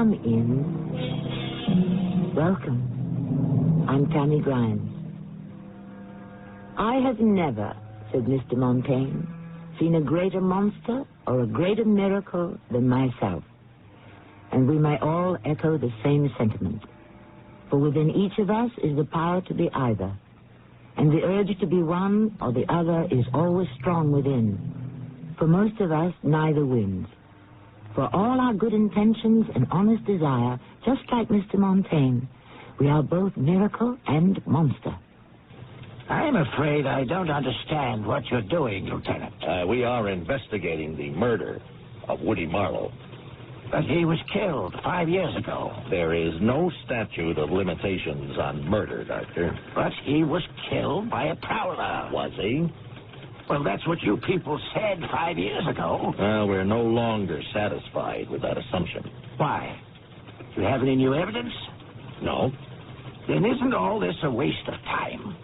Come in. Welcome. I'm Tammy Grimes. I have never, said Mr. Montaigne, seen a greater monster or a greater miracle than myself. And we may all echo the same sentiment. For within each of us is the power to be either. And the urge to be one or the other is always strong within. For most of us, neither wins. For all our good intentions and honest desire, just like Mr. Montaigne, we are both miracle and monster. I'm afraid I don't understand what you're doing, Lieutenant. We are investigating the murder of Woody Marlowe. But he was killed 5 years ago. There is no statute of limitations on murder, Doctor. But he was killed by a prowler. Was he? Well, that's what you people said 5 years ago. Well, we're no longer satisfied with that assumption. Why? Do you have any new evidence? No. Then isn't all this a waste of time?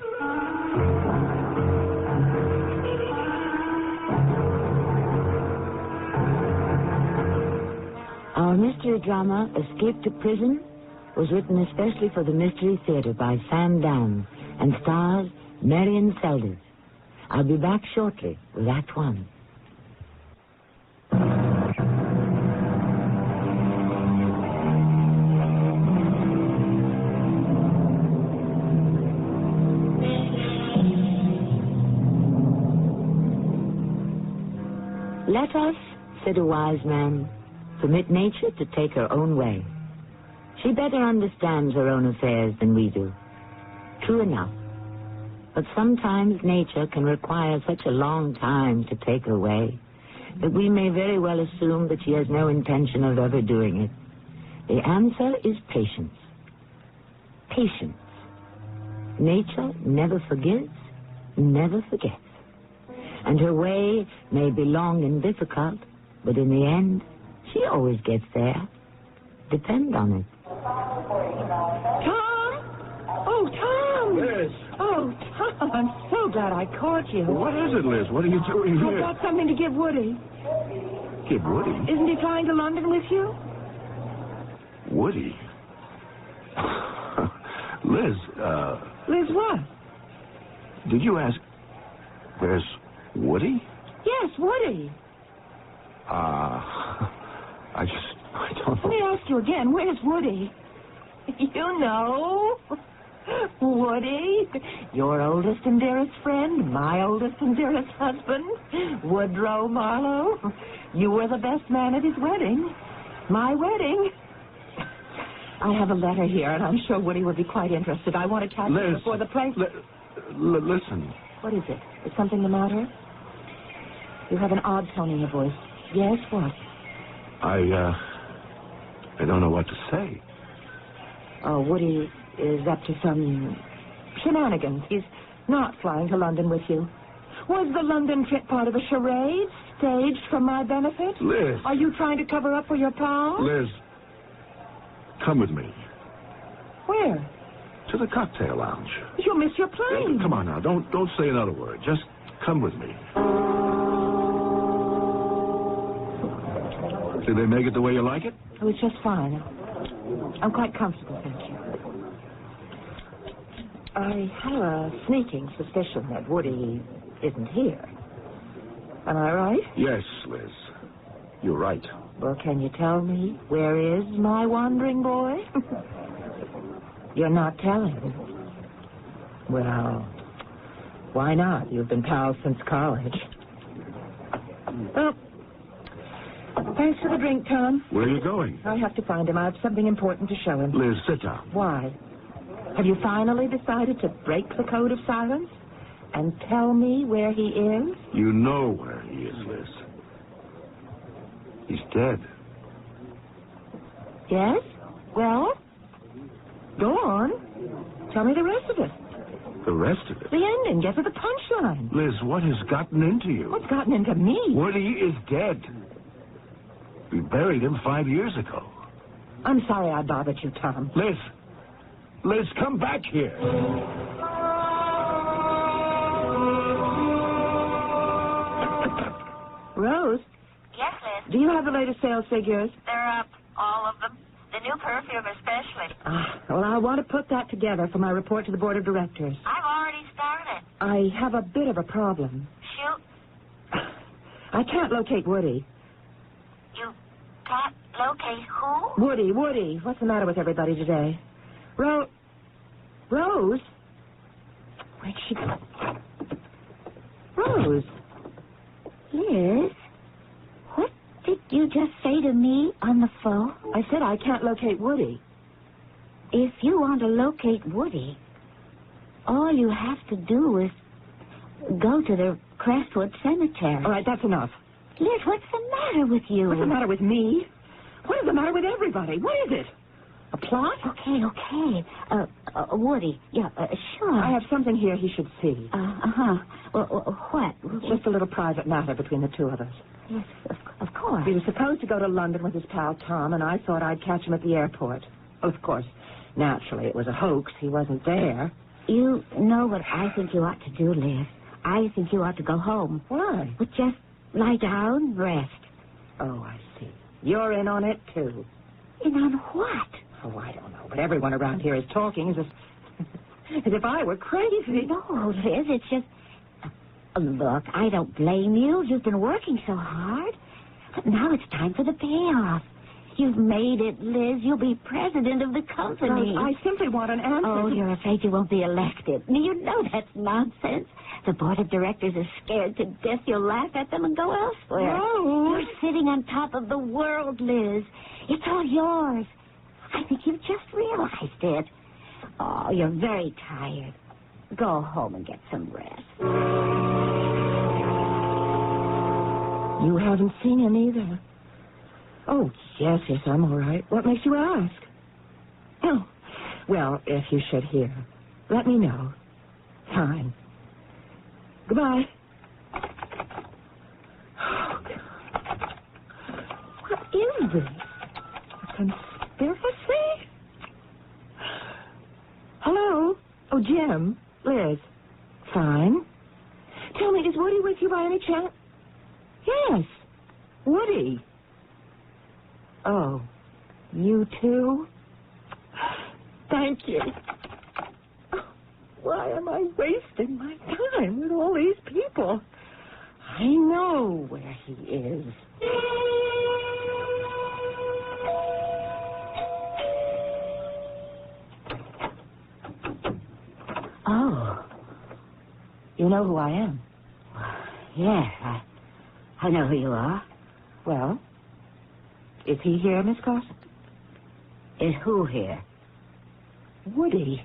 Our mystery drama, Escape to Prison, was written especially for the Mystery Theater by Sam Downes and stars Marion Seldes. I'll be back shortly with Act One. Let us, said a wise man, permit nature to take her own way. She better understands her own affairs than we do. True enough. But sometimes nature can require such a long time to take her way that we may very well assume that she has no intention of ever doing it. The answer is patience. Patience. Nature never forgives, never forgets. And her way may be long and difficult, but in the end, she always gets there. Depend on it. Tom? Oh, Tom! Liz! Oh, Tom, I'm so glad I caught you. What is it, Liz? What are you doing I've here? got something to give Woody. Give Woody? Isn't he flying to London with you? Woody? Liz, Liz, what? did you ask... Where's Woody? Yes, Woody. I don't Let me know. ask you again, where's Woody? You know. Woody, your oldest and dearest friend, my oldest and dearest husband, Woodrow Marlowe. You were the best man at his wedding. My wedding. I have a letter here, and I'm sure Woody would be quite interested. I want to catch him Liz, before the play... listen. What is it? Is something the matter? You have an odd tone in your voice. Yes, what? I don't know what to say. Oh, Woody is up to some shenanigans. He's not flying to London with you. Was the London trip part of a charade staged for my benefit? Liz. Are you trying to cover up for your pal? Liz, come with me Where? to the cocktail lounge. You'll miss your plane. Come on now, don't say another word. Just come with me. Did they make it the way you like it? Oh, it's just fine. I'm quite comfortable, thank you. I have a sneaking suspicion that Woody isn't here. Am I right? Yes, Liz. You're right. Well, can you tell me where is my wandering boy? You're not telling. Well, why not? You've been pals since college. Well, thanks for the drink, Tom. Where are you going? I have to find him. I have something important to show him. Liz, sit down. Why? Have you finally decided to break the code of silence and tell me where he is? You know where he is, Liz. He's dead. Yes? Well, go on. Tell me the rest of it. The rest of it? The ending. Get to the punchline. Liz, what has gotten into you? What's gotten into me? Woody is dead. We buried him 5 years ago. I'm sorry I bothered you, Tom. Liz, come back here. Rose, Yes, Liz. do you have the latest sales figures? They're up. All of them. The new perfume especially. Well, I want to put that together for my report to the board of directors. I've already started. I have a bit of a problem. Shoot. I can't locate Woody. You can't locate who? Woody. What's the matter with everybody today? Rose? Where'd she go? Rose? Liz, what did you just say to me on the phone? I said I can't locate Woody. If you want to locate Woody, all you have to do is go to the Crestwood Cemetery. All right, that's enough. Liz, what's the matter with you? What's the matter with me? What is the matter with everybody? What is it? A plot? Okay. Woody, sure. I have something here he should see. Well, what? It's just a little private matter between the two of us. Yes, of course. He was supposed to go to London with his pal Tom, and I thought I'd catch him at the airport. Of course, naturally, it was a hoax. He wasn't there. You know what I think you ought to do, Liz. I think you ought to go home. Why? But just lie down, rest. Oh, I see. You're in on it, too. In on what? Oh, I don't know, but everyone around here is talking as if I were crazy. No, Liz, it's just... Look, I don't blame you. You've been working so hard. But now it's time for the payoff. You've made it, Liz. You'll be president of the company. I simply want an answer. Oh, you're afraid you won't be elected. You know that's nonsense. The board of directors is scared to death you'll laugh at them and go elsewhere. No. You're sitting on top of the world, Liz. It's all yours. I think you've just realized it. Oh, you're very tired. Go home and get some rest. You haven't seen him either. Oh, yes, I'm all right. What makes you ask? Oh, well, if you should hear, let me know. Fine. Goodbye. Oh, God. What is this? A conspiracy? Hello? Oh, Jim. Liz. Fine. Tell me, is Woody with you by any chance? Yes. Woody. Oh, you too? Thank you. Oh, why am I wasting my time with all these people? I know where he is. Oh. You know who I am? Yes, I know who you are. Well, is he here, Miss Carson? Is who here? Woody.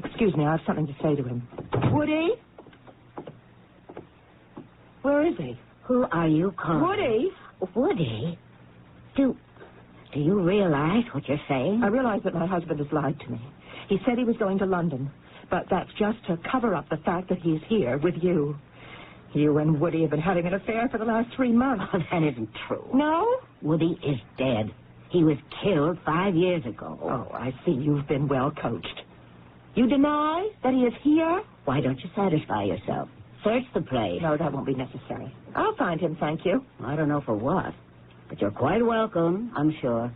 Excuse me, I have something to say to him. Woody? Where is he? Who are you calling? Woody? Woody? Do you realize what you're saying? I realize that my husband has lied to me. He said he was going to London, but that's just to cover up the fact that he's here with you. You and Woody have been having an affair for the last 3 months. Oh, that isn't true. No? Woody is dead. He was killed 5 years ago. Oh, I see you've been well coached. You deny that he is here? Why don't you satisfy yourself? Search the place. No, that won't be necessary. I'll find him, thank you. I don't know for what, but you're quite welcome, I'm sure.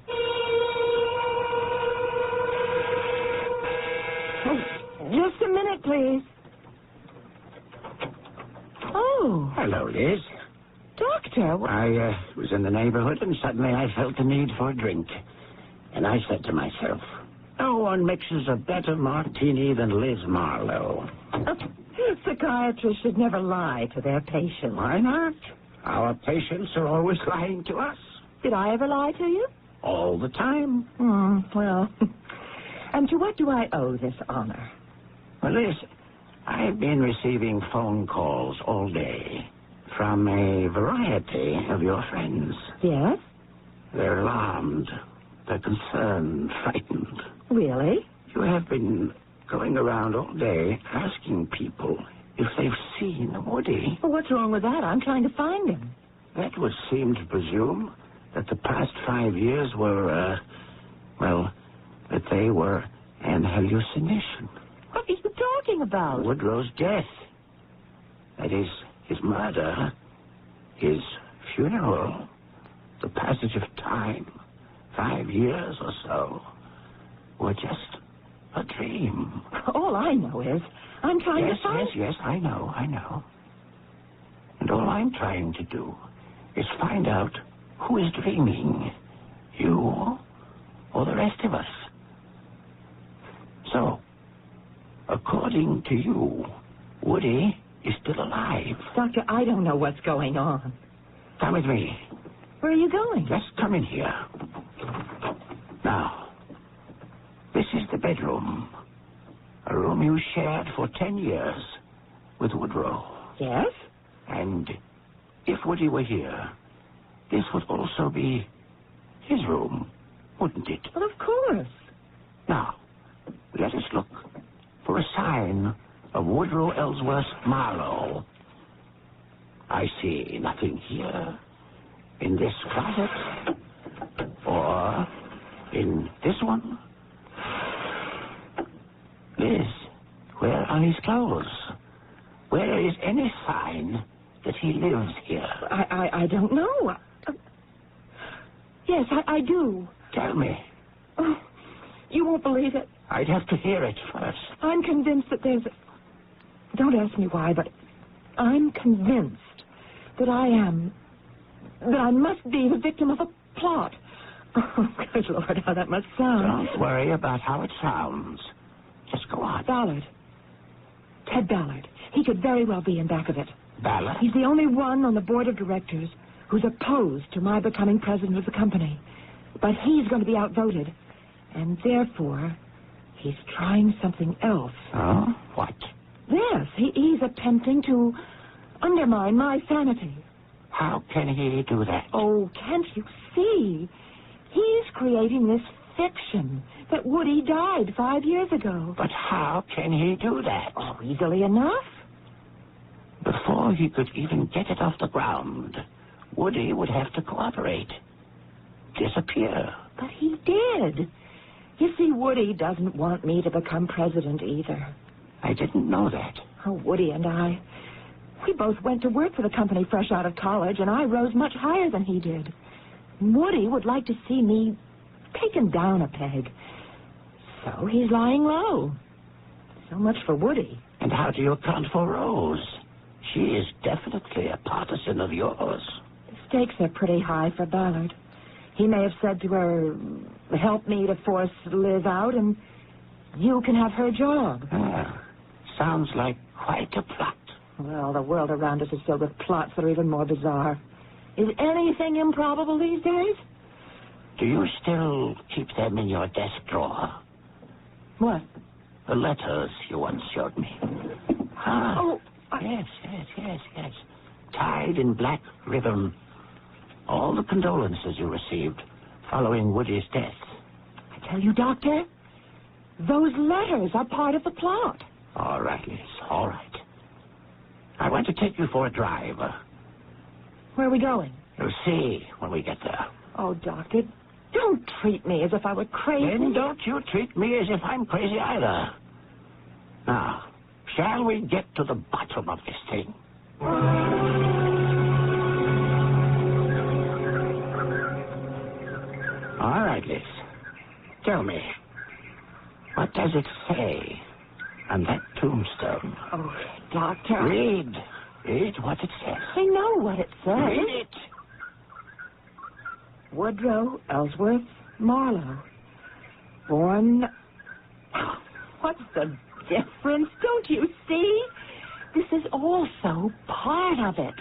Oh, just a minute, please. Oh. Hello, Liz. Doctor. I was in the neighborhood and suddenly I felt the need for a drink. And I said to myself, no one mixes a better martini than Liz Marlowe. Psychiatrists should never lie to their patients. Why not? Our patients are always lying to us. Did I ever lie to you? All the time. Well. And to what do I owe this honor? Well, Liz, I've been receiving phone calls all day from a variety of your friends. Yes? They're alarmed. They're concerned, frightened. Really? You have been going around all day asking people if they've seen Woody. Well, what's wrong with that? I'm trying to find him. That would seem to presume that the past 5 years were, that they were an hallucination. What are you talking about? Woodrow's death. That is, his murder, his funeral, the passage of time, 5 years or so were just a dream. All I know is I'm trying to find... Yes, I know. And all I'm trying to do is find out who is dreaming, you or the rest of us. So, according to you, Woody is still alive. Doctor, I don't know what's going on. Come with me. Where are you going? Just come in here. Now, this is the bedroom. A room you shared for 10 years with Woodrow. Yes? And if Woody were here, this would also be his room, wouldn't it? Well, of course. Now, let us look for a sign of Woodrow Ellsworth Marlowe. I see nothing here, in this closet, or in this one. Liz, where are his clothes? Where is any sign that he lives here? I don't know. Yes, I do. Tell me. Oh, you won't believe it. I'd have to hear it first. I'm convinced that there's... Don't ask me why, but I'm convinced that I must be the victim of a plot. Oh, good Lord, how that must sound. Don't worry about how it sounds. Just go on. Ballard. Ted Ballard. He could very well be in back of it. Ballard? He's the only one on the board of directors who's opposed to my becoming president of the company. But he's going to be outvoted. And therefore, he's trying something else. Oh? What? Yes, he's attempting to undermine my sanity. How can he do that? Oh, can't you see? He's creating this fiction that Woody died 5 years ago. But how can he do that? Oh, easily enough. Before he could even get it off the ground, Woody would have to cooperate. Disappear. But he did. You see, Woody doesn't want me to become president either. I didn't know that. Oh, Woody and I, we both went to work for the company fresh out of college, and I rose much higher than he did. Woody would like to see me taken down a peg. So he's lying low. So much for Woody. And how do you account for Rose? She is definitely a partisan of yours. The stakes are pretty high for Ballard. He may have said to her, help me to force Liz out, and you can have her job. Sounds like quite a plot. Well, the world around us is filled with plots that are even more bizarre. Is anything improbable these days? Do you still keep them in your desk drawer? What? The letters you once showed me. Oh, Yes. Tied in black ribbon. All the condolences you received following Woody's death. I tell you, Doctor, those letters are part of the plot. All right, Liz, all right. I want to take you for a drive. Where are we going? You'll see when we get there. Oh, Doctor, don't treat me as if I were crazy. Then don't you treat me as if I'm crazy either. Now, shall we get to the bottom of this thing? All right, Liz. Tell me, what does it say on that tombstone? Oh, Doctor. Read what it says. I know what it says. Read it. Woodrow Ellsworth Marlowe. Born... What's the difference? Don't you see? This is also part of it.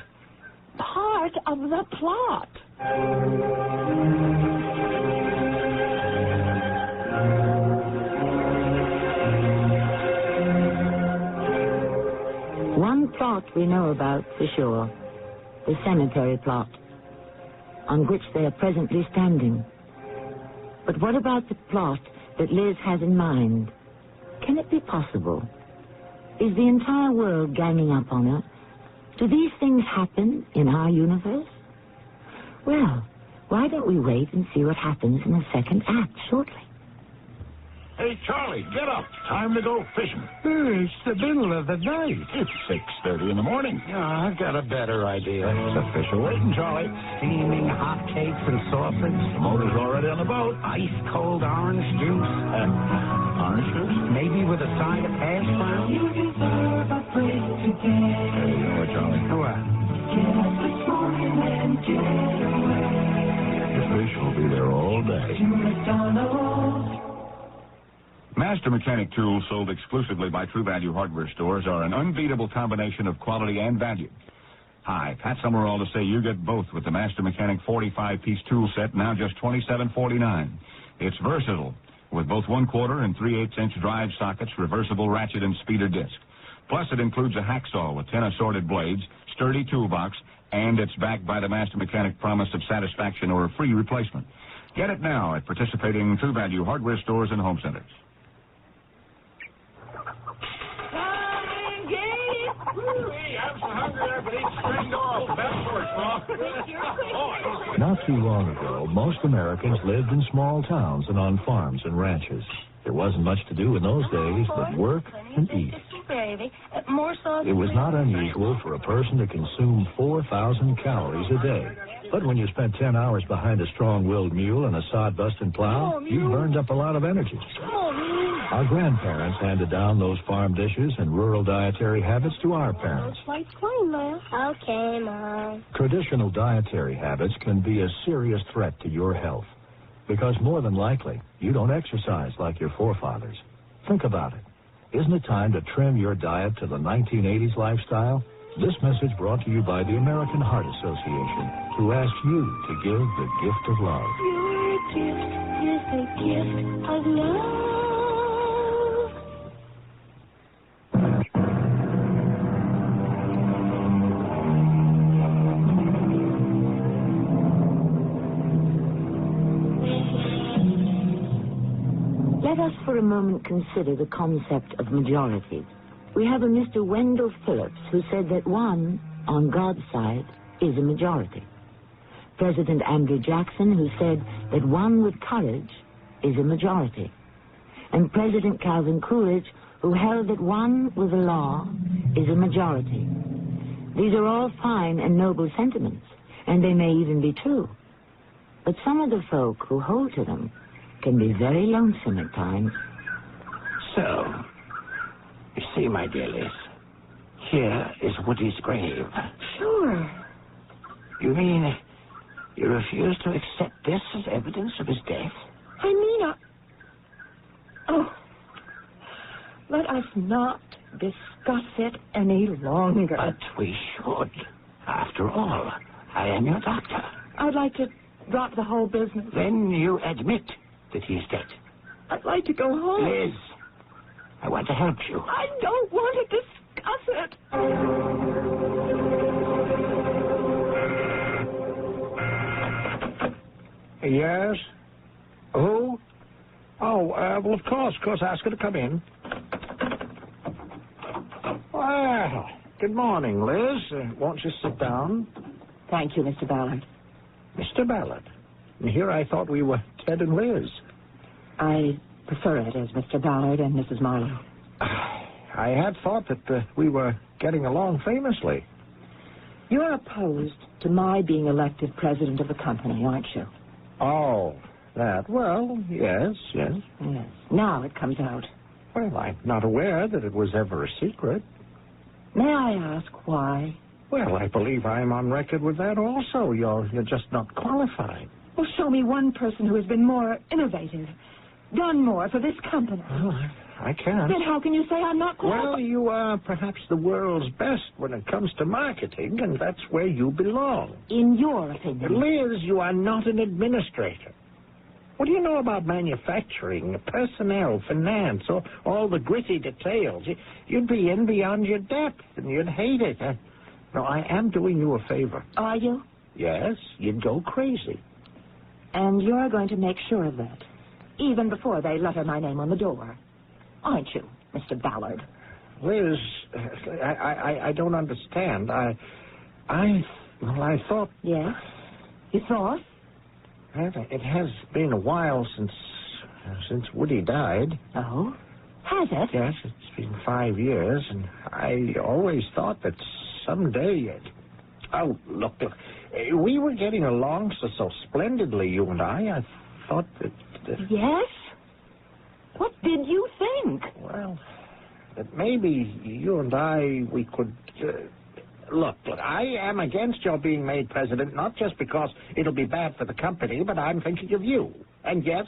Part of the plot. One plot we know about for sure, the cemetery plot, on which they are presently standing. But what about the plot that Liz has in mind? Can it be possible? Is the entire world ganging up on her? Do these things happen in our universe? Well, why don't we wait and see what happens in the second act shortly? Hey, Charlie, get up. Time to go fishing. It's the middle of the night. It's 6:30 in the morning. I've got a better idea. The fish are waiting, Charlie. Steaming hot cakes and sausage. The motor's already on the boat. Ice-cold orange juice. Orange juice? Maybe with a side of hash brown. You deserve a break today. Hey, you know what, Charlie? What? Just this morning and get away. The fish will be there all day. To McDonald's. Master Mechanic tools sold exclusively by True Value hardware stores are an unbeatable combination of quality and value. Hi, Pat Summerall to say you get both with the Master Mechanic 45-piece tool set, now just $27.49. It's versatile, with both 1/4 and 3/8-inch drive sockets, reversible ratchet and speeder disc. Plus, it includes a hacksaw with 10 assorted blades, sturdy toolbox, and it's backed by the Master Mechanic promise of satisfaction or a free replacement. Get it now at participating True Value hardware stores and home centers. Not too long ago, most Americans lived in small towns and on farms and ranches. There wasn't much to do in those days but work and eat. It was not unusual for a person to consume 4,000 calories a day. But when you spent 10 hours behind a strong-willed mule and a sod-busting plow, you burned up a lot of energy. Our grandparents handed down those farm dishes and rural dietary habits to our parents. Okay, Mom. Traditional dietary habits can be a serious threat to your health because more than likely, you don't exercise like your forefathers. Think about it. Isn't it time to trim your diet to the 1980s lifestyle? This message brought to you by the American Heart Association, who asks you to give the gift of love. Your gift is the gift of love. Let us for a moment consider the concept of majorities. We have a Mr. Wendell Phillips who said that one, on God's side, is a majority. President Andrew Jackson who said that one with courage is a majority. And President Calvin Coolidge who held that one with the law is a majority. These are all fine and noble sentiments, and they may even be true. But some of the folk who hold to them can be very lonesome at times. So, you see, my dear Liz, here is Woody's grave. Sure. You mean you refuse to accept this as evidence of his death? I mean, Oh, let us not discuss it any longer. But we should. After all, I am your doctor. I'd like to drop the whole business. Then you admit that he is dead. I'd like to go home. Liz, I want to help you. I don't want to discuss it. Yes? Who? Oh, well, of course. Ask her to come in. Well, good morning, Liz. Won't you sit down? Thank you, Mr. Ballard. Mr. Ballard. And here I thought we were Ted and Liz. I prefer it as Mr. Ballard and Mrs. Marlowe. I had thought that we were getting along famously. You're opposed to my being elected president of the company, aren't you? Oh, that. Well, yes. Yes. Now it comes out. Well, I'm not aware that it was ever a secret. May I ask why? Well, I believe I'm on record with that also. You're just not qualified. Well, show me one person who has been more innovative, done more for this company. Well, I can't. Then how can you say I'm not qualified? Well, you are perhaps the world's best when it comes to marketing, and that's where you belong. In your opinion. Liz, you are not an administrator. What do you know about manufacturing, personnel, finance, or all the gritty details? You'd be in beyond your depth, and you'd hate it. No, I am doing you a favor. Are you? Yes, you'd go crazy. And you're going to make sure of that, even before they letter my name on the door. Aren't you, Mr. Ballard? Liz, I don't understand. I thought... Yes? You thought? It has been a while since since Woody died. Oh? Has it? Yes, it's been 5 years, and I always thought that someday... Oh, look. We were getting along so splendidly, you and I. I thought that... Yes? What did you think? Well, that maybe you and I, we could... Look, I am against your being made president, not just because it'll be bad for the company, but I'm thinking of you. And yes,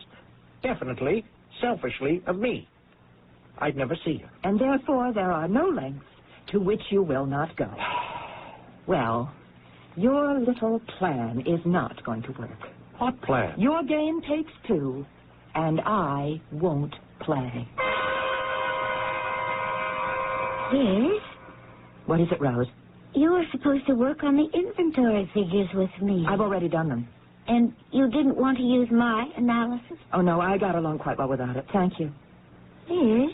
definitely, selfishly, of me. I'd never see you. And therefore there are no lengths to which you will not go. Well, your little plan is not going to work. What plan? Your game takes two, and I won't play. Yes? What is it, Rose? You were supposed to work on the inventory figures with me. I've already done them. And you didn't want to use my analysis? Oh, no, I got along quite well without it. Thank you. Yes?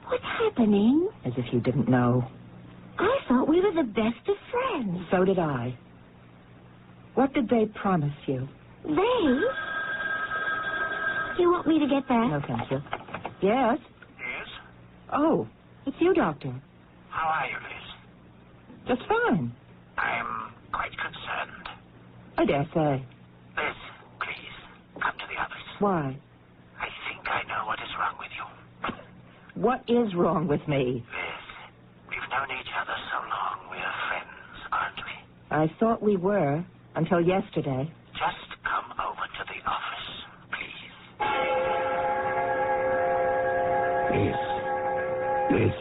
What's happening? As if you didn't know. I thought we were the best of friends. So did I. What did they promise you? They? Do you want me to get that? No, thank you. Yes? Yes? Oh, it's you, Doctor. How are you, Liz? Just fine. I'm quite concerned. I dare say. Liz, please, come to the office. Why? I think I know what is wrong with you. What is wrong with me? Liz, we've known each other so long. We're friends, aren't we? I thought we were, until yesterday. Just come over to the office, please. Liz,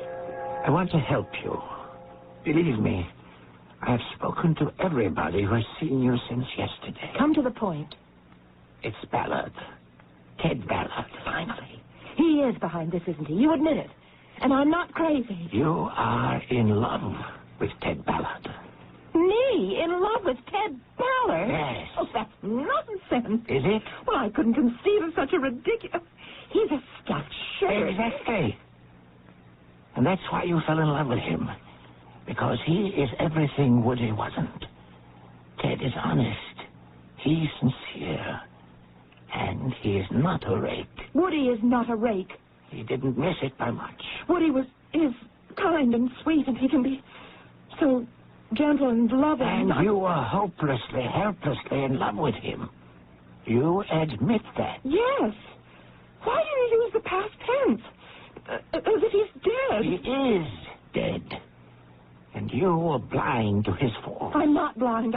I want to help you. Believe me, I have spoken to everybody who has seen you since yesterday. Come to the point. It's Ballard. Ted Ballard. Finally. He is behind this, isn't he? You admit it. And I'm not crazy. You are in love with Ted Ballard. Me? In love with Ted Ballard? Yes. Oh, that's nonsense. Is it? Well, I couldn't conceive of such a ridiculous... He's a stuffed shirt. Exactly. And that's why you fell in love with him. Because he is everything Woody wasn't. Ted is honest. He's sincere. And he is not a rake. Woody is not a rake. He didn't miss it by much. Woody is kind and sweet, and he can be so gentle and loving. And you were hopelessly, helplessly in love with him. You admit that. Yes. Why do you use the past tense? As if he's dead. He is dead. And you were blind to his fault. I'm not blind.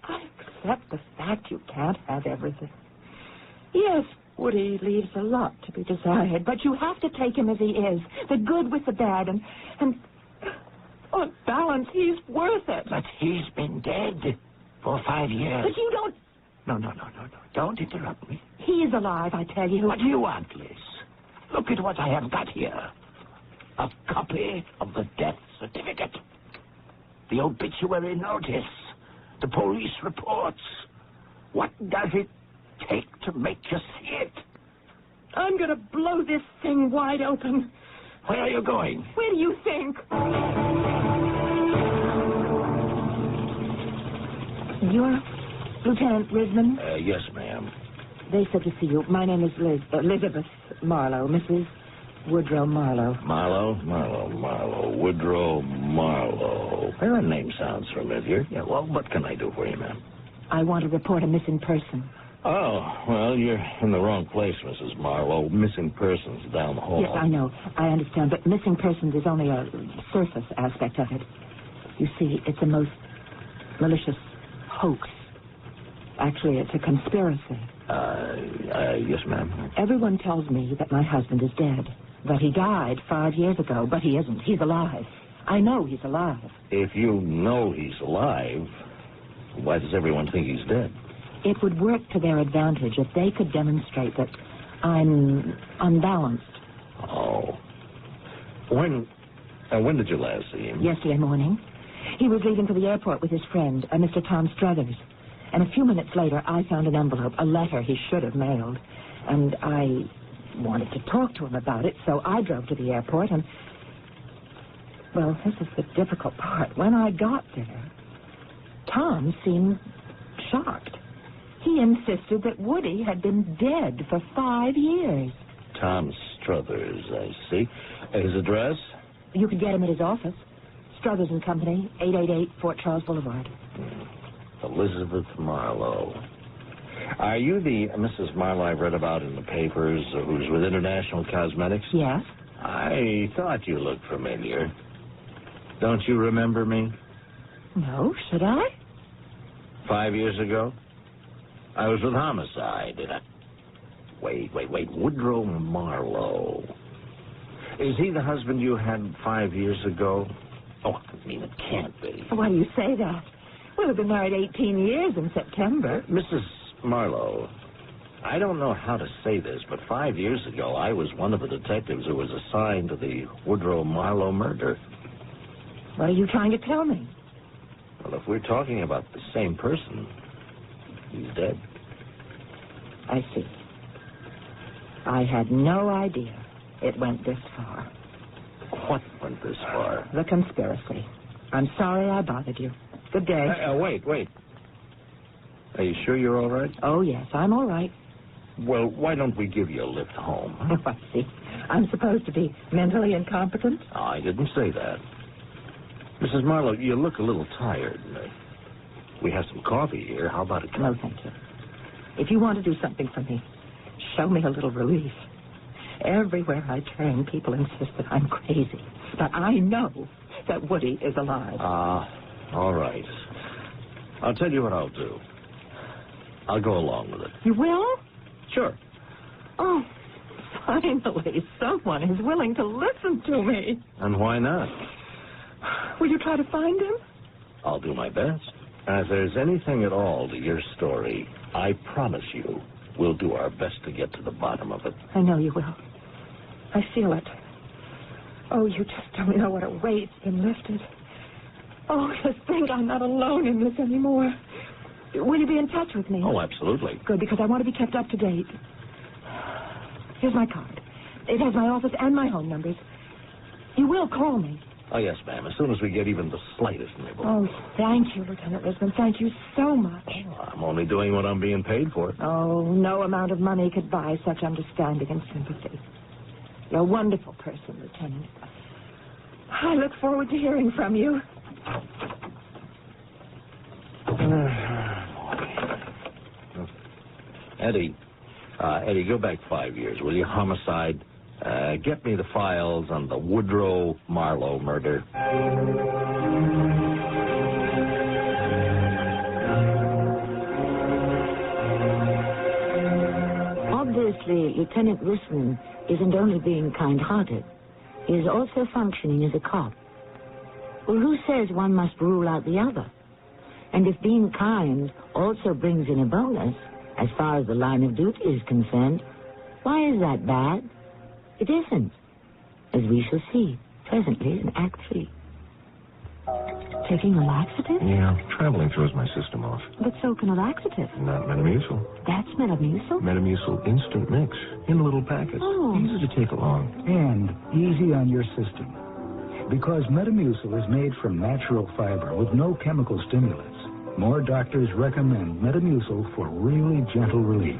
I accept the fact you can't have everything. Yes, Woody leaves a lot to be desired, but you have to take him as he is, the good with the bad, and on balance, he's worth it. But he's been dead for 5 years. But you don't... No. Don't interrupt me. He's alive, I tell you. What do you want, Liz? Look at what I have got here. A copy of the death certificate. The obituary notice. The police reports. What does it take to make you see it? I'm going to blow this thing wide open. Where are you going? Where do you think? You're Lieutenant Risman? Yes, ma'am. They said to see you. My name is Elizabeth Marlowe, Mrs. Woodrow Marlowe. Marlowe. Woodrow Marlowe. Well, that name sounds familiar. Yeah, well, what can I do for you, ma'am? I want to report a missing person. Oh, well, you're in the wrong place, Mrs. Marlowe. Missing persons down the hall. Yes, I know. I understand. But missing persons is only a surface aspect of it. You see, it's a most malicious hoax. Actually, it's a conspiracy. Yes, ma'am. Everyone tells me that my husband is dead. That he died 5 years ago, but he isn't. He's alive. I know he's alive. If you know he's alive, why does everyone think he's dead? It would work to their advantage if they could demonstrate that I'm unbalanced. Oh. When did you last see him? Yesterday morning. He was leaving for the airport with his friend, Mr. Tom Struthers. And a few minutes later, I found an envelope, a letter he should have mailed. And I wanted to talk to him about it, so I drove to the airport and... Well, this is the difficult part. When I got there, Tom seemed shocked. He insisted that Woody had been dead for 5 years. Tom Struthers, I see. His address? You could get him at his office. Struthers and Company, 888 Fort Charles Boulevard. Elizabeth Marlowe. Are you the Mrs. Marlowe I've read about in the papers who's with International Cosmetics? Yes. I thought you looked familiar. Don't you remember me? No, should I? 5 years ago? I was with Homicide. Wait. Woodrow Marlowe. Is he the husband you had 5 years ago? Oh, I mean, it can't be. Why do you say that? We've been married 18 years in September. Mrs. Marlowe, I don't know how to say this, but 5 years ago, I was one of the detectives who was assigned to the Woodrow Marlowe murder. What are you trying to tell me? Well, if we're talking about the same person, he's dead. I see. I had no idea it went this far. What went this far? The conspiracy. I'm sorry I bothered you. Good day. Wait. Are you sure you're all right? Oh, yes, I'm all right. Well, why don't we give you a lift home? Oh, I see. I'm supposed to be mentally incompetent? Oh, I didn't say that. Mrs. Marlowe, you look a little tired. We have some coffee here. How about a cup? No, thank you. If you want to do something for me, show me a little relief. Everywhere I turn, people insist that I'm crazy. But I know that Woody is alive. All right. I'll tell you what I'll do. I'll go along with it. You will? Sure. Oh, finally, someone is willing to listen to me. And why not? Will you try to find him? I'll do my best. If there's anything at all to your story, I promise you we'll do our best to get to the bottom of it. I know you will. I feel it. Oh, you just don't know what a weight's been lifted. Oh, just think I'm not alone in this anymore. Will you be in touch with me? Oh, absolutely. Good, because I want to be kept up to date. Here's my card. It has my office and my home numbers. You will call me. Oh, yes, ma'am, as soon as we get even the slightest nibble. Oh, thank you, Lieutenant Lisbon. Thank you so much. Well, I'm only doing what I'm being paid for. Oh, no amount of money could buy such understanding and sympathy. You're a wonderful person, Lieutenant. I look forward to hearing from you. Eddie, go back 5 years, will you? Homicide. Get me the files on the Woodrow Marlowe murder. Obviously, Lieutenant Lisbon isn't only being kind-hearted. He is also functioning as a cop. Well, who says one must rule out the other? And if being kind also brings in a bonus, as far as the line of duty is concerned, why is that bad? It isn't, as we shall see presently in Act 3. Taking a laxative? Yeah, traveling throws my system off. But so can a laxative. Not Metamucil. That's Metamucil? Metamucil instant mix in little packets. Oh. Easy to take along. And easy on your system. Because Metamucil is made from natural fiber with no chemical stimulants, more doctors recommend Metamucil for really gentle relief.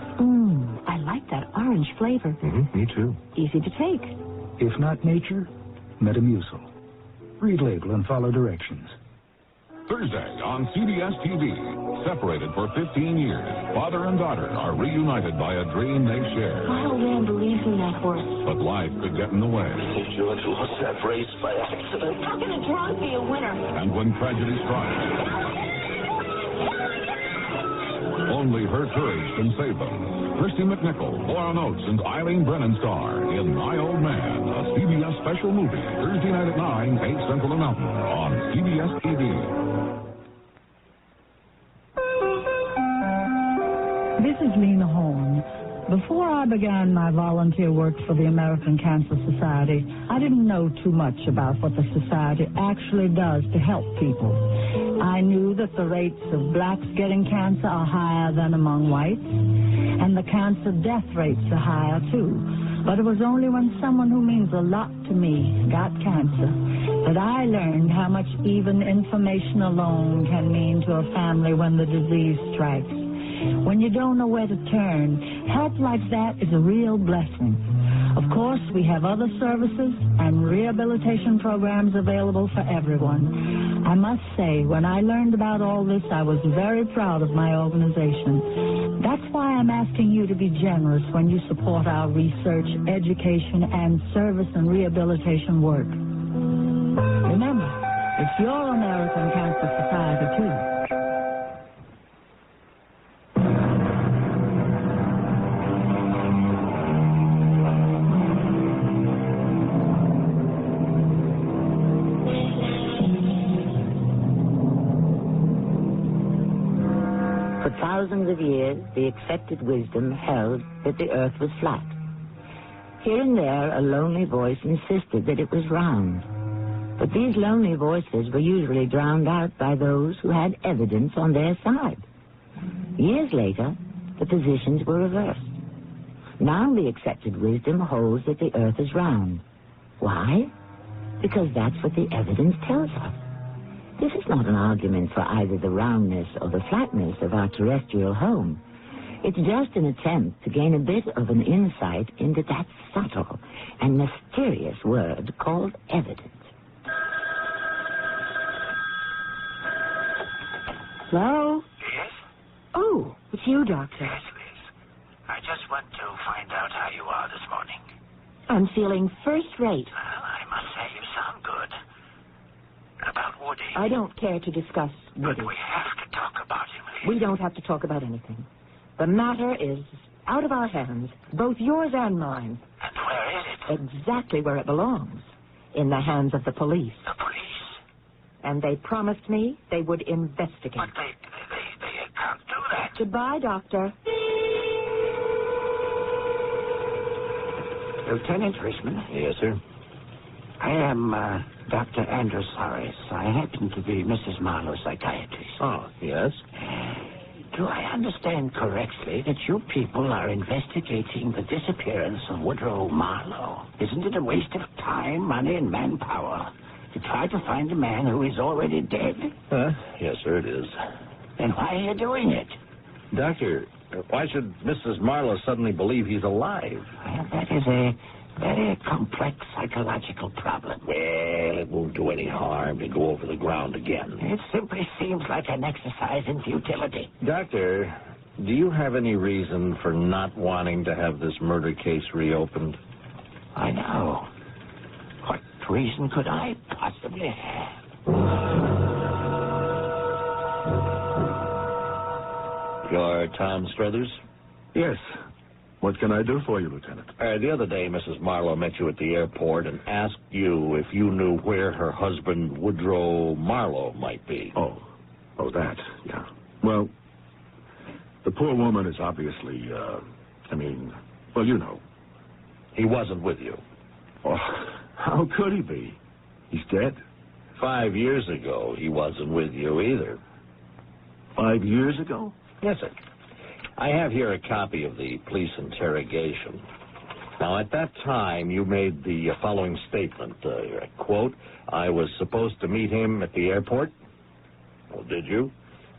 I like that orange flavor. Me too. Easy to take. If not nature, Metamucil. Read label and follow directions. Thursday on CBS TV. Separated for 15 years, father and daughter are reunited by a dream they share. Kyle ran belief in that horse. But life could get in the way. George lost that race by accident. How can a drunk be a winner? And when tragedy strikes, only her courage can save them. Christy McNichol, Lauren Oates, and Eileen Brennan star in My Old Man, a CBS special movie, Thursday night at 9, 8 Central and Mountain on CBS TV. This is Lena Horn. Before I began my volunteer work for the American Cancer Society, I didn't know too much about what the society actually does to help people. I knew that the rates of blacks getting cancer are higher than among whites, and the cancer death rates are higher too. But it was only when someone who means a lot to me got cancer that I learned how much even information alone can mean to a family when the disease strikes. When you don't know where to turn, help like that is a real blessing. Of course, we have other services and rehabilitation programs available for everyone. I must say, when I learned about all this, I was very proud of my organization. That's why I'm asking you to be generous when you support our research, education, and service and rehabilitation work. Remember, it's your American Cancer Society, too. For thousands of years, the accepted wisdom held that the earth was flat. Here and there, a lonely voice insisted that it was round. But these lonely voices were usually drowned out by those who had evidence on their side. Years later, the positions were reversed. Now the accepted wisdom holds that the earth is round. Why? Because that's what the evidence tells us. This is not an argument for either the roundness or the flatness of our terrestrial home. It's just an attempt to gain a bit of an insight into that subtle and mysterious word called evidence. Hello? Yes? Oh, it's you, Doctor. Yes, Liz. I just want to find out how you are this morning. I'm feeling first rate. Well, I must say you sound good. About Woody. I don't care to discuss Woody. But we have to talk about him, Liz. We don't have to talk about anything. The matter is out of our hands, both yours and mine. And where is it? Exactly where it belongs. In the hands of the police. The police? And they promised me they would investigate. But they can't do that. Goodbye, Doctor. Lieutenant Richmond? Yes, sir? I am Dr. Andrew Soros. I happen to be Mrs. Marlowe's psychiatrist. Oh, yes? Do I understand correctly that you people are investigating the disappearance of Woodrow Marlowe? Isn't it a waste of time, money, and manpower to try to find a man who is already dead? Yes, sir, it is. Then why are you doing it? Doctor, why should Mrs. Marlowe suddenly believe he's alive? Well, that is a very complex psychological problem. Well, it won't do any harm to go over the ground again. It simply seems like an exercise in futility. Doctor, do you have any reason for not wanting to have this murder case reopened? I know. What reason could I possibly have? You're Tom Struthers? Yes. What can I do for you, Lieutenant? The other day, Mrs. Marlowe met you at the airport and asked you if you knew where her husband, Woodrow Marlowe, might be. Oh, that, yeah. Well, the poor woman is obviously, well, you know. He wasn't with you. Oh, how could he be? He's dead. 5 years ago, he wasn't with you either. 5 years ago? Yes, sir. I have here a copy of the police interrogation. Now, at that time, you made the following statement, quote, I was supposed to meet him at the airport. Well, did you?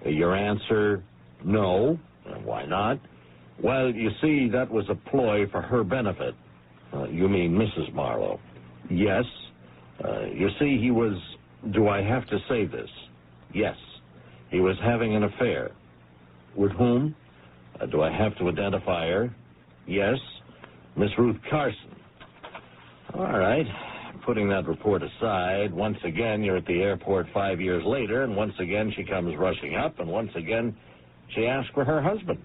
Your answer, no. Why not? Well, you see, that was a ploy for her benefit. You mean Mrs. Marlowe. Yes. You see, he was, do I have to say this? Yes. He was having an affair. With whom? Do I have to identify her? Yes. Miss Ruth Carson. All right. Putting that report aside, once again, you're at the airport 5 years later, and once again she comes rushing up, and once again she asks for her husband.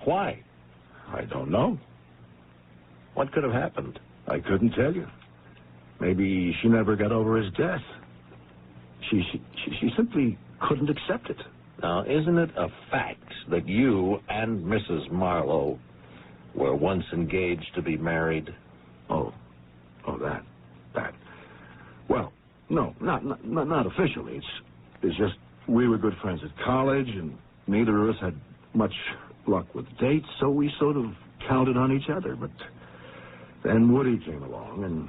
Why? I don't know. What could have happened? I couldn't tell you. Maybe she never got over his death. She simply couldn't accept it. Now, isn't it a fact that you and Mrs. Marlowe were once engaged to be married? Oh, that. Well, no, not officially. It's just we were good friends at college, and neither of us had much luck with dates, so we sort of counted on each other. But then Woody came along, and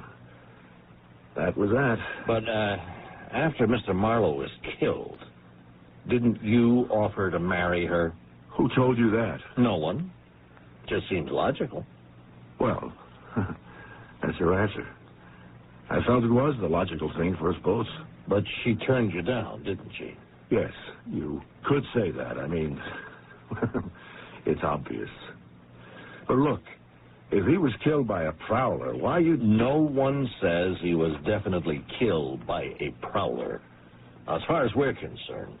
that was that. But after Mr. Marlowe was killed, didn't you offer to marry her? Who told you that? No one. Just seems logical. Well, that's your answer. I felt it was the logical thing for us both. But she turned you down, didn't she? Yes, you could say that. I mean, it's obvious. But look, if he was killed by a prowler, why you... No one says he was definitely killed by a prowler. As far as we're concerned,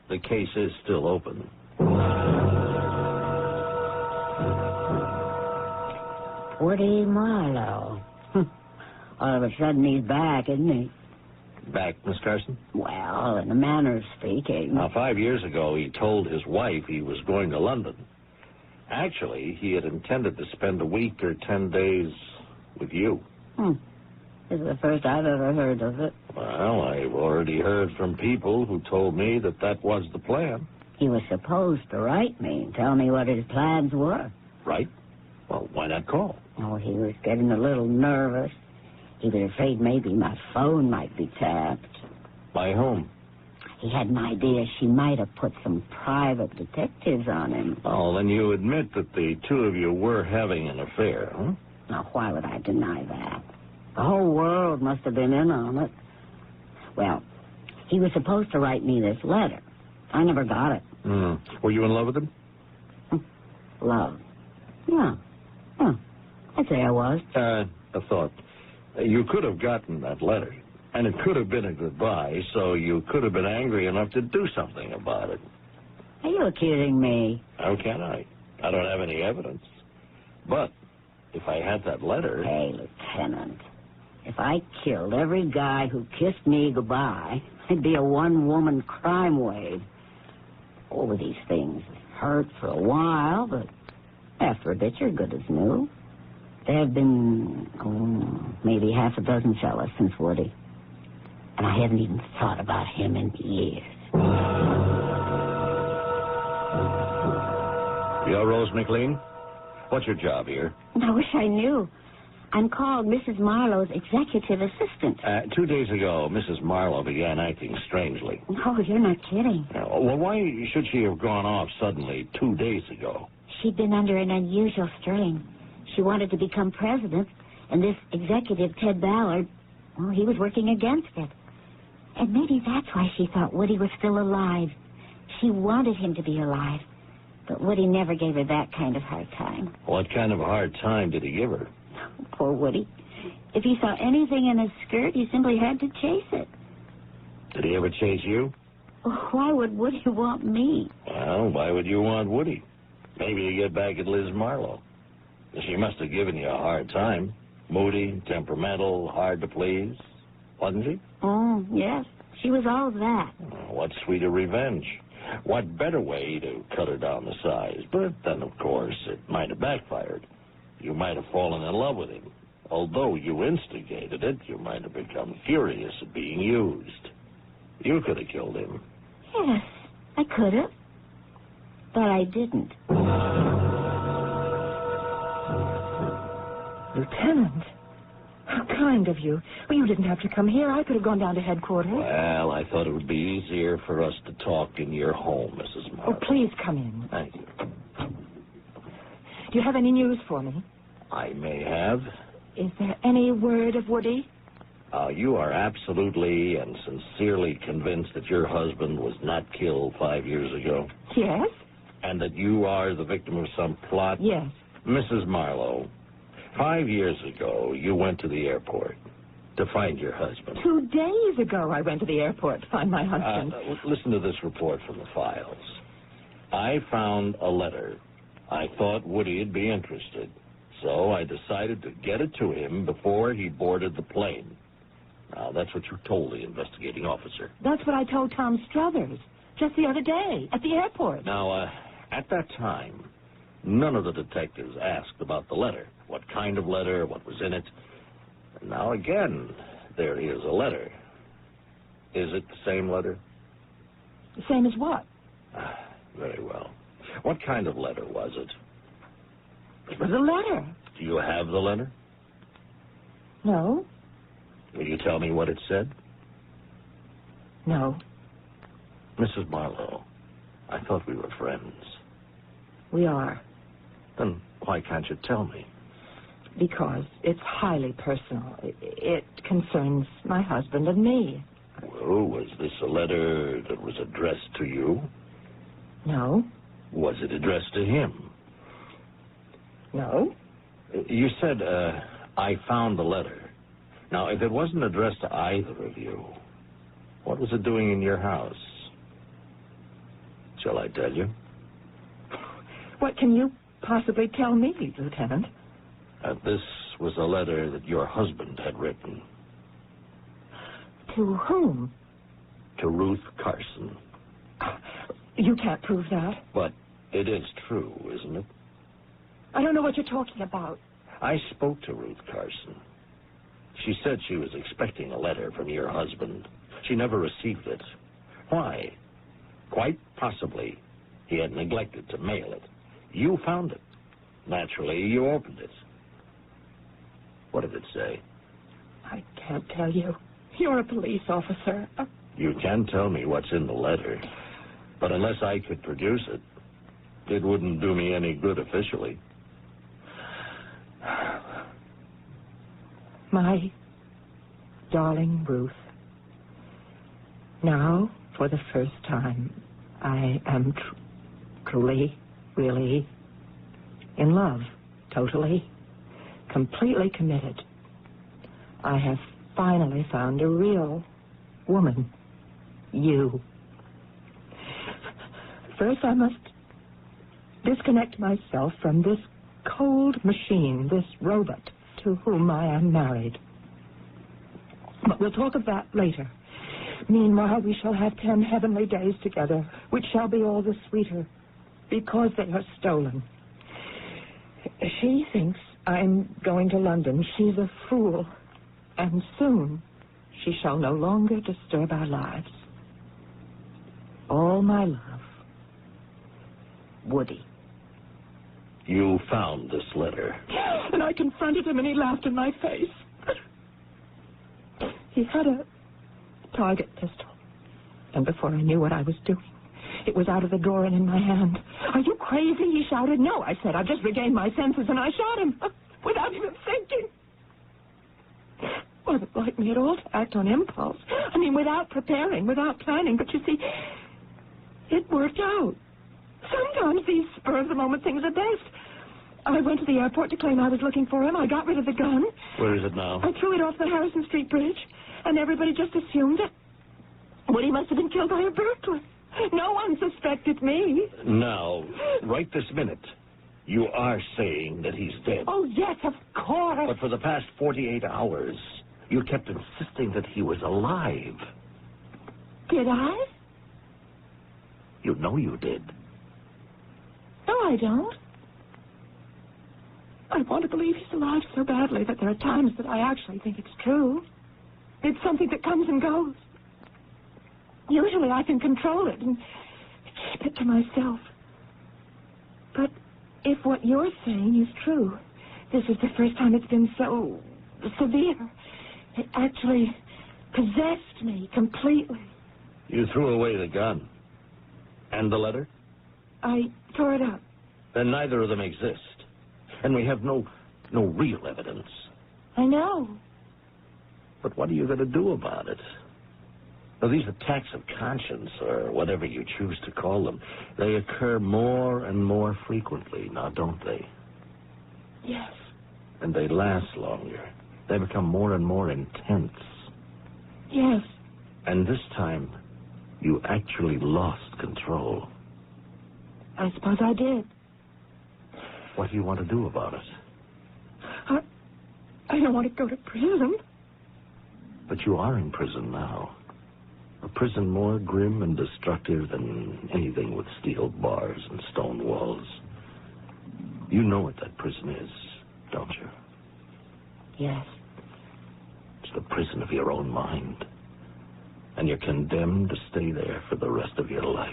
the case is still open. Woody Marlowe. All of a sudden he's back, isn't he? Back, Miss Carson? Well, in a manner of speaking. Now, 5 years ago, he told his wife he was going to London. Actually, he had intended to spend a week or 10 days with you. This is the first I've ever heard of it. Well, I've already heard from people who told me that that was the plan. He was supposed to write me and tell me what his plans were. Right? Well, why not call? Oh, he was getting a little nervous. He was afraid maybe my phone might be tapped. By whom? He had an idea she might have put some private detectives on him. Oh, then you admit that the two of you were having an affair, huh? Now, why would I deny that? The whole world must have been in on it. Well, he was supposed to write me this letter. I never got it. Were you in love with him? Love? Yeah. I'd say I was. A thought. You could have gotten that letter, and it could have been a goodbye, so you could have been angry enough to do something about it. Are you kidding me? How can I? I don't have any evidence. But if I had that letter... Hey, Lieutenant, if I killed every guy who kissed me goodbye, it'd be a one-woman crime wave. All of these things hurt for a while, but after a bit, you're good as new. There have been, maybe half a dozen fellas since Woody. And I haven't even thought about him in years. You're Rose McLean? What's your job here? I wish I knew. I'm called Mrs. Marlowe's executive assistant. 2 days ago, Mrs. Marlowe began acting strangely. No, you're not kidding. Well, why should she have gone off suddenly 2 days ago? She'd been under an unusual strain. She wanted to become president, and this executive, Ted Ballard, well, he was working against it. And maybe that's why she thought Woody was still alive. She wanted him to be alive. But Woody never gave her that kind of hard time. What kind of a hard time did he give her? Poor Woody. If he saw anything in his skirt, he simply had to chase it. Did he ever chase you? Why would Woody want me? Well, why would you want Woody? Maybe to get back at Liz Marlowe. She must have given you a hard time. Moody, temperamental, hard to please. Wasn't she? Oh, yes. She was all of that. What sweeter revenge? What better way to cut her down to size? But then, of course, it might have backfired. You might have fallen in love with him. Although you instigated it, you might have become furious at being used. You could have killed him. Yes, I could have. But I didn't. Lieutenant, how kind of you. Well, you didn't have to come here. I could have gone down to headquarters. Well, I thought it would be easier for us to talk in your home, Mrs. Marlowe. Oh, please come in. Thank you. Do you have any news for me? I may have. Is there any word of Woody? You are absolutely and sincerely convinced that your husband was not killed 5 years ago? Yes. And that you are the victim of some plot? Yes. Mrs. Marlowe, 5 years ago, you went to the airport to find your husband. 2 days ago, I went to the airport to find my husband. Listen to this report from the files. I found a letter. I thought Woody'd be interested, so I decided to get it to him before he boarded the plane. Now, that's what you told the investigating officer. That's what I told Tom Struthers just the other day at the airport. Now, at that time, none of the detectives asked about the letter. What kind of letter, what was in it. And now again, there is a letter. Is it the same letter? The same as what? Very well. What kind of letter was it? It was a letter. Do you have the letter? No. Will you tell me what it said? No. Mrs. Marlowe, I thought we were friends. We are. Then why can't you tell me? Because it's highly personal. It concerns my husband and me. Well, was this a letter that was addressed to you? No. Was it addressed to him? No. You said, I found the letter. Now, if it wasn't addressed to either of you, what was it doing in your house? Shall I tell you? What can you possibly tell me, Lieutenant? This was a letter that your husband had written. To whom? To Ruth Carson. You can't prove that. But it is true, isn't it? I don't know what you're talking about. I spoke to Ruth Carson. She said she was expecting a letter from your husband. She never received it. Why? Quite possibly he had neglected to mail it. You found it. Naturally, you opened it. What did it say? I can't tell you. You're a police officer. You can tell me what's in the letter. But unless I could produce it, it wouldn't do me any good officially. My darling Ruth, now, for the first time, I am truly, really in love, totally, completely committed. I have finally found a real woman, you. First, I must disconnect myself from this cold machine, this robot to whom I am married. But we'll talk of that later. Meanwhile, we shall have 10 heavenly days together, which shall be all the sweeter because they are stolen. She thinks I'm going to London. She's a fool. And soon she shall no longer disturb our lives. All my love, Woody. You found this letter. And I confronted him and he laughed in my face. He had a target pistol. And before I knew what I was doing, it was out of the drawer and in my hand. Are you crazy? He shouted. No, I said. I've just regained my senses and I shot him without even thinking. Wasn't like me at all to act on impulse. I mean, without preparing, without planning. But you see, it worked out. Sometimes these spur-of-the-moment things are best. I went to the airport to claim I was looking for him. I got rid of the gun. Where is it now? I threw it off the Harrison Street Bridge, and everybody just assumed that Woody must have been killed by a burglar. No one suspected me. Now, right this minute, you are saying that he's dead. Oh, yes, of course. But for the past 48 hours, you kept insisting that he was alive. Did I? You know you did. No, I don't. I want to believe he's alive so badly that there are times that I actually think it's true. It's something that comes and goes. Usually I can control it and keep it to myself. But if what you're saying is true, this is the first time it's been so severe. It actually possessed me completely. You threw away the gun. And the letter? I tore it up. Then neither of them exist. And we have no real evidence. I know. But what are you going to do about it? Now, these attacks of conscience, or whatever you choose to call them, they occur more and more frequently now, don't they? Yes. And they last longer. They become more and more intense. Yes. And this time, you actually lost control. I suppose I did. What do you want to do about it? I don't want to go to prison. But you are in prison now. A prison more grim and destructive than anything with steel bars and stone walls. You know what that prison is, don't you? Yes. It's the prison of your own mind. And you're condemned to stay there for the rest of your life.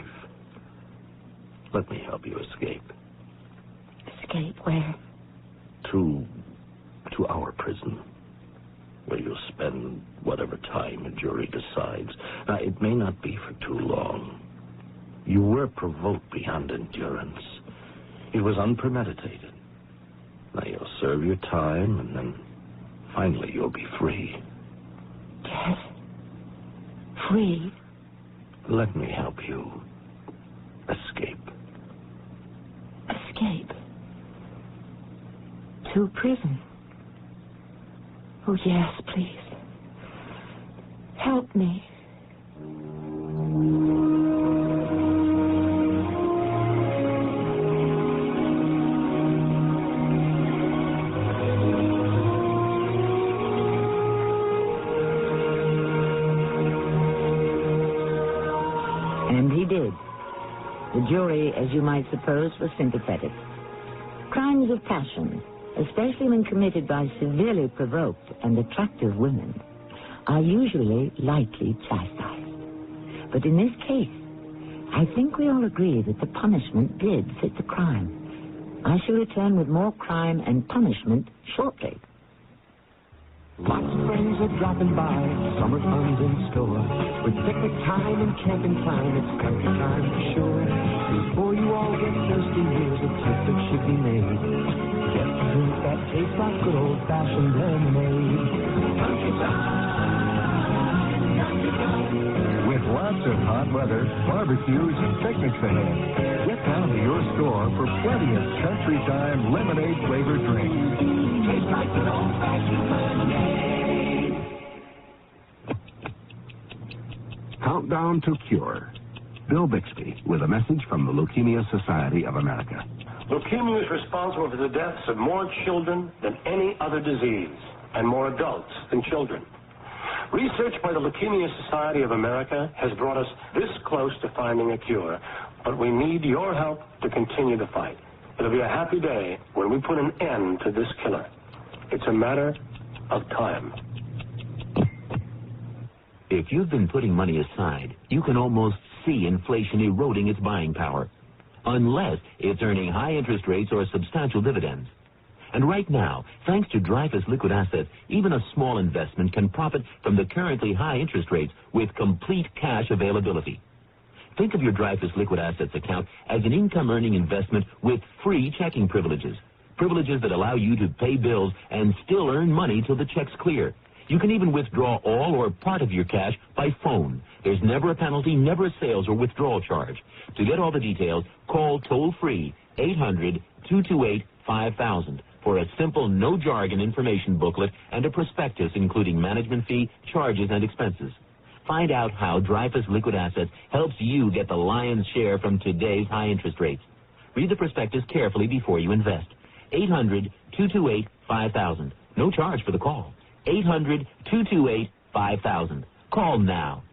Let me help you escape. Escape where? To our prison, where you'll spend whatever time a jury decides. Now, it may not be for too long. You were provoked beyond endurance. It was unpremeditated. Now you'll serve your time, and then finally you'll be free. Yes. Free? Let me help you escape. Escape? To prison? Oh, yes, please. Help me. And he did. The jury, as you might suppose, was sympathetic. Crimes of passion, especially when committed by severely provoked and attractive women, are usually lightly chastised. But in this case, I think we all agree that the punishment did fit the crime. I shall return with more crime and punishment shortly. Lots of friends are dropping by, summer fun's in store. With picnic time and camping time, it's country time for sure. Before you all get thirsty, here's a tip that should be made. Get a drink that tastes like good old-fashioned lemonade. Country time, country time. With lots of hot weather, barbecues, and picnics ahead, get down to your store for plenty of country time lemonade-flavored drinks. Tastes like good old-fashioned lemonade. Countdown to Cure. Bill Bixby with a message from the Leukemia Society of America. Leukemia is responsible for the deaths of more children than any other disease, and more adults than children. Research by the Leukemia Society of America has brought us this close to finding a cure, but we need your help to continue the fight. It'll be a happy day when we put an end to this killer. It's a matter of time. If you've been putting money aside, you can almost see inflation eroding its buying power, unless it's earning high interest rates or substantial dividends. And right now, thanks to Dreyfus Liquid Assets, even a small investment can profit from the currently high interest rates with complete cash availability. Think of your Dreyfus Liquid Assets account as an income-earning investment with free checking privileges. Privileges that allow you to pay bills and still earn money till the checks clear. You can even withdraw all or part of your cash by phone. There's never a penalty, never a sales or withdrawal charge. To get all the details, call toll-free 800-228-5000 for a simple, no-jargon information booklet and a prospectus including management fee, charges, and expenses. Find out how Dreyfus Liquid Assets helps you get the lion's share from today's high interest rates. Read the prospectus carefully before you invest. 800-228-5000. No charge for the call. 800-228-5000. Call now.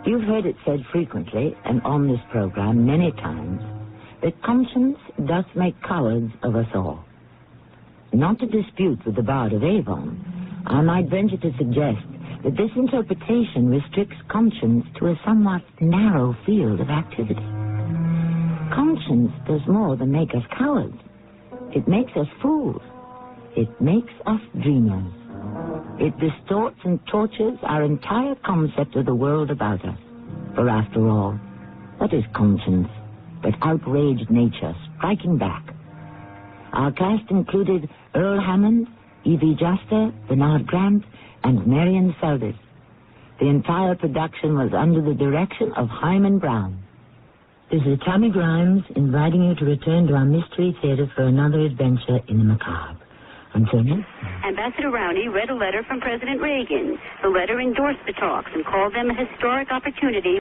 You've heard it said frequently, and on this program many times, that conscience doth make cowards of us all. Not to dispute with the Bard of Avon, I might venture to suggest that this interpretation restricts conscience to a somewhat narrow field of activity. Conscience does more than make us cowards. It makes us fools. It makes us dreamers. It distorts and tortures our entire concept of the world about us. For after all, what is conscience but outraged nature striking back? Our cast included Earl Hammond, Evie Juster, Bernard Grant, and Marion Seldes. The entire production was under the direction of Hyman Brown. This is Tammy Grimes inviting you to return to our Mystery Theater for another adventure in the macabre. Until then. Ambassador Rowney read a letter from President Reagan. The letter endorsed the talks and called them a historic opportunity